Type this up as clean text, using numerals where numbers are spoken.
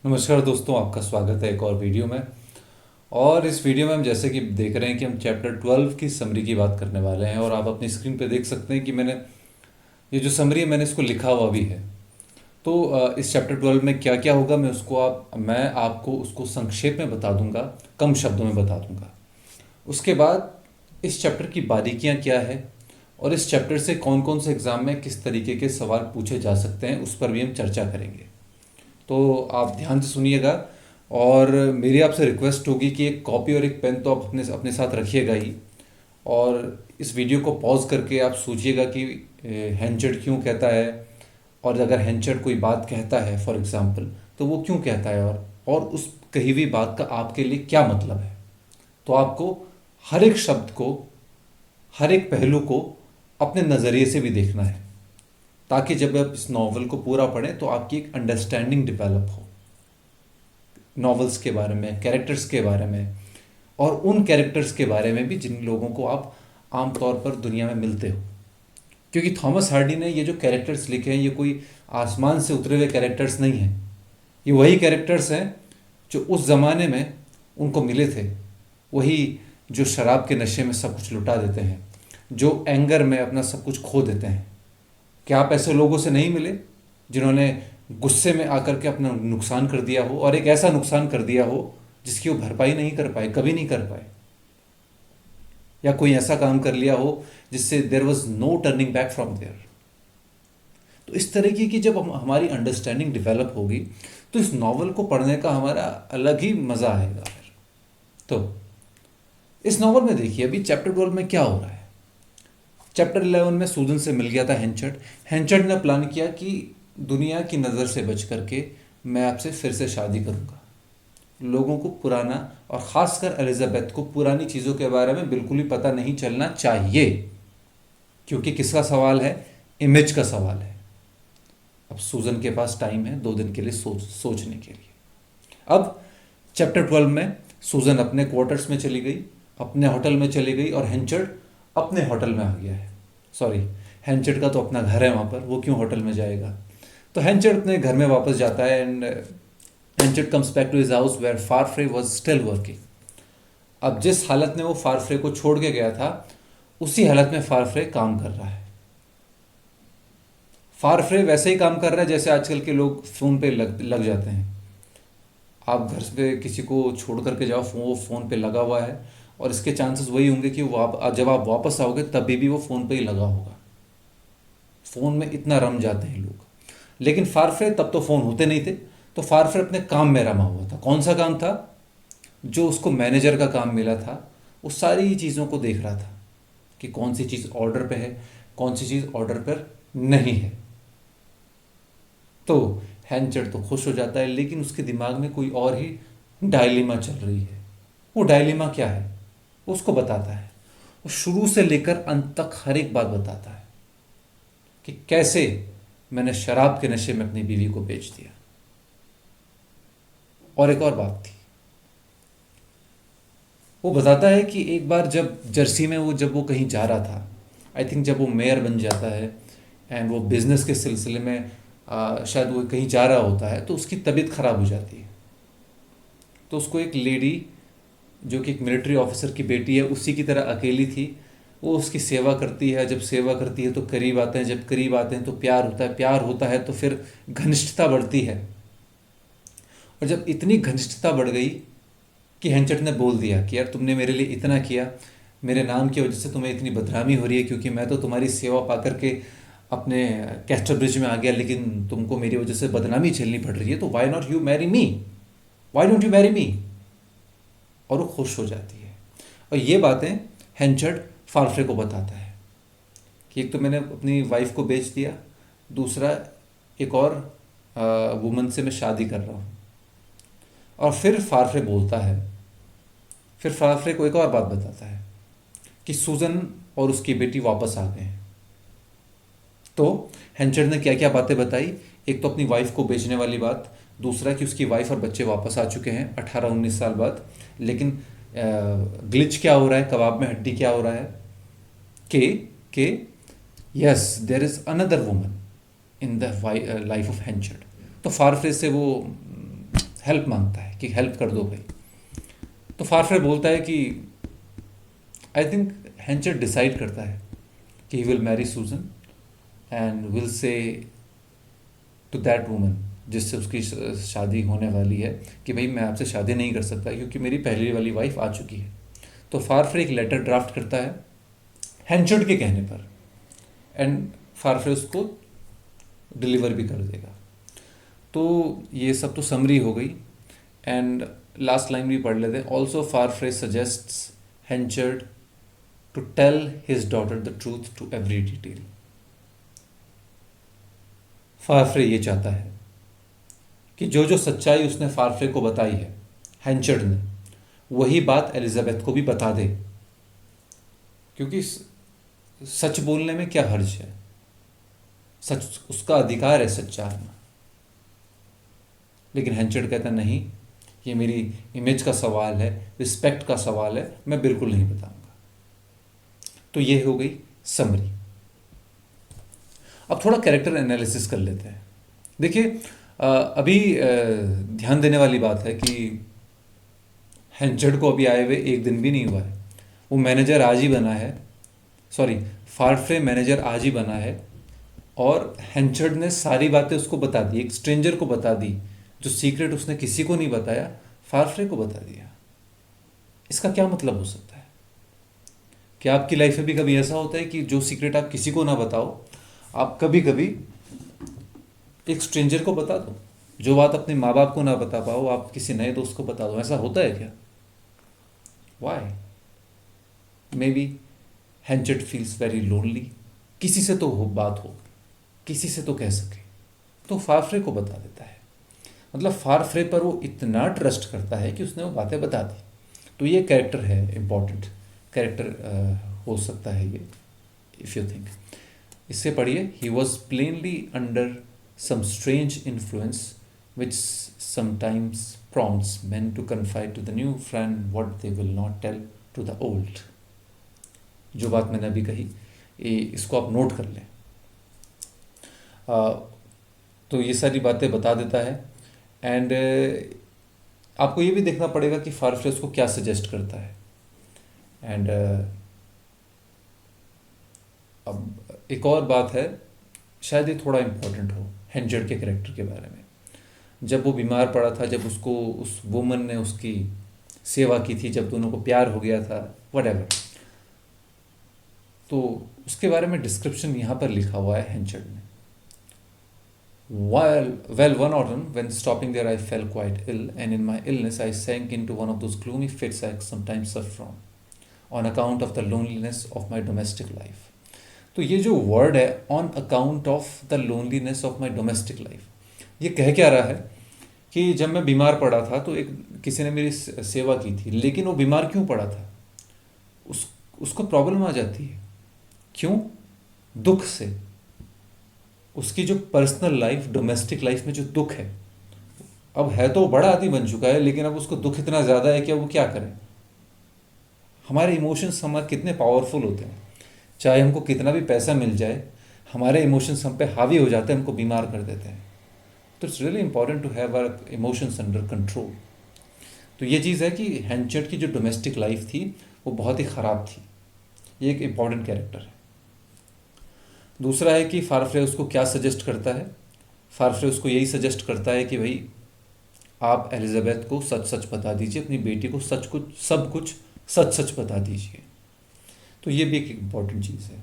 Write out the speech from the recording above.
नमस्कार दोस्तों, आपका स्वागत है एक और वीडियो में। और इस वीडियो में हम जैसे कि देख रहे हैं कि हम चैप्टर 12 की समरी की बात करने वाले हैं। और आप अपनी स्क्रीन पे देख सकते हैं कि मैंने ये जो समरी है मैंने इसको लिखा हुआ भी है। तो इस चैप्टर 12 में क्या क्या होगा मैं आपको उसको संक्षेप में बता दूंगा, कम शब्दों में बता दूंगा। उसके बाद इस चैप्टर की बारीकियां क्या है और इस चैप्टर से कौन कौन से एग्ज़ाम में किस तरीके के सवाल पूछे जा सकते हैं उस पर भी हम चर्चा करेंगे। तो आप ध्यान से सुनिएगा। और मेरी आपसे रिक्वेस्ट होगी कि एक कॉपी और एक पेन तो आप अपने अपने साथ रखिएगा ही। और इस वीडियो को पॉज करके आप सोचिएगा कि हैंचर्ड क्यों कहता है, और अगर हैंचर्ड कोई बात कहता है फॉर एग्जांपल तो वो क्यों कहता है, और उस कही हुई बात का आपके लिए क्या मतलब है। तो आपको हर एक शब्द को, हर एक पहलू को अपने नज़रिए से भी देखना है, ताकि जब आप इस नॉवल को पूरा पढ़ें तो आपकी एक अंडरस्टैंडिंग डेवलप हो नॉवेल्स के बारे में, कैरेक्टर्स के बारे में, और उन कैरेक्टर्स के बारे में भी जिन लोगों को आप आमतौर पर दुनिया में मिलते हो। क्योंकि थॉमस हार्डी ने ये जो कैरेक्टर्स लिखे हैं ये कोई आसमान से उतरे हुए कैरेक्टर्स नहीं हैं। ये वही कैरेक्टर्स हैं जो उस ज़माने में उनको मिले थे। वही जो शराब के नशे में सब कुछ लुटा देते हैं, जो एंगर में अपना सब कुछ खो देते हैं। क्या आप ऐसे लोगों से नहीं मिले जिन्होंने गुस्से में आकर के अपना नुकसान कर दिया हो, और एक ऐसा नुकसान कर दिया हो जिसकी वो भरपाई नहीं कर पाए, कभी नहीं कर पाए, या कोई ऐसा काम कर लिया हो जिससे there was no turning back from there. तो इस तरीके की जब हमारी अंडरस्टैंडिंग डेवलप होगी तो इस नॉवल को पढ़ने का हमारा अलग ही मज़ा आएगा फिर। तो इस नॉवल में देखिए अभी चैप्टर 12 में क्या हो रहा है। चैप्टर 11 में सूजन से मिल गया था हैंचर्ड। हैंचर्ड ने प्लान किया कि दुनिया की नज़र से बच करके मैं आपसे फिर से शादी करूंगा। लोगों को पुराना, और ख़ासकर एलिजाबेथ को पुरानी चीज़ों के बारे में बिल्कुल भी पता नहीं चलना चाहिए, क्योंकि किसका सवाल है? इमेज का सवाल है। अब सूजन के पास टाइम है 2 दिन के लिए सोचने के लिए। अब चैप्टर 12 में सूजन अपने क्वार्टर्स में चली गई, अपने होटल में चली गई, और हेंचर्ड अपने होटल में आ गया है। सॉरी, हेंचर्ड का तो अपना घर है वहाँ पर, वो क्यों होटल में जाएगा। तो हेंचर्ड अपने घर में वापस जाता है, and Henchard comes back to his house where Farfrae was still working. अब जिस हालत में वो फारफ्रे को छोड़ के गया था उसी हालत में फारफ्रे काम कर रहा है। फारफ्रे वैसे ही काम कर रहा है जैसे आजकल के लोग फ़ोन पे लग जाते हैं। आप घर पे किसी को छोड़ करके जाओ, वो फ़ोन पे लगा हुआ है, और इसके चांसेस वही होंगे कि जब आप वापस आओगे तभी भी वो फ़ोन पे ही लगा होगा। फ़ोन में इतना रम जाते हैं लोग। लेकिन फारफ्रे तब तो फ़ोन होते नहीं थे, तो फारफ्रे अपने काम में रमा हुआ था। कौन सा काम था? जो उसको मैनेजर का काम मिला था, वो सारी चीज़ों को देख रहा था कि कौन सी चीज़ ऑर्डर पे है, कौन सी चीज़ ऑर्डर पर नहीं है। तो हैंचर्ड तो खुश हो जाता है, लेकिन उसके दिमाग में कोई और ही डायलिमा चल रही है। वो डायलिमा क्या है वो उसको बताता है। वो शुरू से लेकर अंत तक हर एक बात बताता है कि कैसे मैंने शराब के नशे में अपनी बीवी को बेच दिया। और एक और बात थी, वो बताता है कि एक बार जब जर्सी में जब वो कहीं जा रहा था, आई थिंक जब वो मेयर बन जाता है, एंड वो बिजनेस के सिलसिले में शायद वो कहीं जा रहा होता है, तो उसकी तबीयत ख़राब हो जाती है। तो उसको एक लेडी जो कि एक मिलिट्री ऑफिसर की बेटी है, उसी की तरह अकेली थी, वो उसकी सेवा करती है। जब सेवा करती है तो करीब आते हैं, जब करीब आते हैं तो प्यार होता है, प्यार होता है तो फिर घनिष्ठता बढ़ती है। और जब इतनी घनिष्ठता बढ़ गई कि हेंचट ने बोल दिया कि यार तुमने मेरे लिए इतना किया, मेरे नाम की वजह से तुम्हें इतनी बदनामी हो रही है, क्योंकि मैं तो तुम्हारी सेवा पा करके अपने कैस्टर ब्रिज में आ गया, लेकिन तुमको मेरी वजह से बदनामी झेलनी पड़ रही है, तो why not you marry me, why don't you marry me. और वो खुश हो जाती है। और ये बातें हेंचर्ड फारफ्रे को बताता है कि एक तो मैंने अपनी वाइफ को बेच दिया, दूसरा एक और वुमन से मैं शादी कर रहा हूँ। और फिर फारफ्रे बोलता है, फिर फारफ्रे को एक और बात बताता है कि सूजन और उसकी बेटी वापस आ गए हैं। तो हेंचर्ड ने क्या क्या बातें बताई? एक तो अपनी वाइफ को बेचने वाली बात, दूसरा कि उसकी वाइफ और बच्चे वापस आ चुके हैं 18-19 साल बाद। लेकिन ग्लिच क्या हो रहा है, कबाब में हड्डी क्या हो रहा है कि कि yes there is another woman in the life of Henchard. तो फारफ्रे से वो हेल्प मांगता है कि हेल्प कर दो भाई। तो फारफ्रे बोलता है कि आई थिंक हेंचर्ड डिसाइड करता है कि he will marry Susan and will say to that woman जिससे उसकी शादी होने वाली है कि भाई मैं आपसे शादी नहीं कर सकता क्योंकि मेरी पहली वाली वाइफ आ चुकी है। तो फारफ्रे एक लेटर ड्राफ्ट करता है हेंचर्ड के कहने पर, एंड फारफ्रे उसको डिलीवर भी कर देगा। तो ये सब तो समरी हो गई, एंड लास्ट लाइन भी पढ़ लेते हैं। Also Farfrae suggests Henchard to tell his daughter the truth to every detail. Farfrae ये चाहता है कि जो जो सच्चाई उसने फारफ्रे को बताई है हेंचर्ड ने, वही बात एलिजाबेथ को भी बता दे, क्योंकि सच बोलने में क्या हर्ज है, सच उसका अधिकार है सच जानना। लेकिन हेंचर्ड कहता नहीं, ये मेरी इमेज का सवाल है, रिस्पेक्ट का सवाल है, मैं बिल्कुल नहीं बताऊंगा। तो ये हो गई समरी। अब थोड़ा कैरेक्टर एनालिसिस कर लेते हैं। देखिए अभी ध्यान देने वाली बात है कि हेंचर्ड को अभी आए हुए एक दिन भी नहीं हुआ है, वो मैनेजर आज ही बना है, सॉरी फारफ्रे मैनेजर आज ही बना है, और हेंचर्ड ने सारी बातें उसको बता दी, एक स्ट्रेंजर को बता दी, जो सीक्रेट उसने किसी को नहीं बताया फारफ्रे को बता दिया। इसका क्या मतलब हो सकता है? क्या आपकी लाइफ में भी कभी ऐसा होता है कि जो सीक्रेट आप किसी को ना बताओ, आप कभी कभी एक स्ट्रेंजर को बता दो? जो बात अपने माँ बाप को ना बता पाओ, आप किसी नए दोस्त को बता दो। ऐसा होता है क्या? Why? Maybe Henchard feels very lonely. किसी से तो बात हो, किसी से तो कह सके, तो फारफ्रे को बता देता है। मतलब फारफ्रे पर वो इतना ट्रस्ट करता है कि उसने वो बातें बता दी। तो ये कैरेक्टर है, इम्पॉर्टेंट कैरेक्टर हो सकता है ये, इफ़ यू थिंक। इससे पढ़िए, he was plainly under some strange influence which sometimes prompts men to confide to the new friend what they will not tell to the old। जो बात मैंने अभी कही, इसको आप नोट कर लें। तो ये सारी बातें बता देता है, एंड आपको ये भी देखना पड़ेगा कि फारफ्रे उसको क्या सजेस्ट करता है। एंड अब एक और बात है, शायद ये थोड़ा इम्पोर्टेंट हो हेंचर्ड के कैरेक्टर के बारे में। जब वो बीमार पड़ा था, जब उसको उस वुमन ने उसकी सेवा की थी, जब दोनों को प्यार हो गया था, व्हाटएवर, तो उसके बारे में डिस्क्रिप्शन यहाँ पर लिखा हुआ है हेंचर्ड ने। Well, one autumn, when stopping there, I felt quite ill, and in my illness, I sank into one of those gloomy fits I sometimes suffer from, on account of the loneliness of my domestic life। तो ये जो word है, on account of the loneliness of my domestic life, ये कह क्या रहा है कि जब मैं बीमार पड़ा था तो एक किसी ने मेरी सेवा की थी, लेकिन वो बीमार क्यों पड़ा था? उसको प्रॉब्लम आ जाती है। क्यों? दुख से। उसकी जो पर्सनल लाइफ, डोमेस्टिक लाइफ में जो दुख है, अब है तो बड़ा आदमी बन चुका है, लेकिन अब उसको दुख इतना ज़्यादा है कि अब वो क्या करे। हमारे इमोशंस हमारे कितने पावरफुल होते हैं, चाहे हमको कितना भी पैसा मिल जाए, हमारे इमोशंस हम पे हावी हो जाते हैं, हमको बीमार कर देते हैं। तो it's really important to have our emotions under control. तो ये चीज़ है कि हेंचर्ड की जो डोमेस्टिक लाइफ थी वो बहुत ही ख़राब थी। ये एक इम्पॉर्टेंट कैरेक्टर है। दूसरा है कि फारफ्रे उसको क्या सजेस्ट करता है। फारफ्रे उसको यही सजेस्ट करता है कि भाई आप एलिजाबेथ को सच सच बता दीजिए, अपनी बेटी को सब कुछ सच सच बता दीजिए। तो ये भी एक इम्पॉर्टेंट चीज़ है।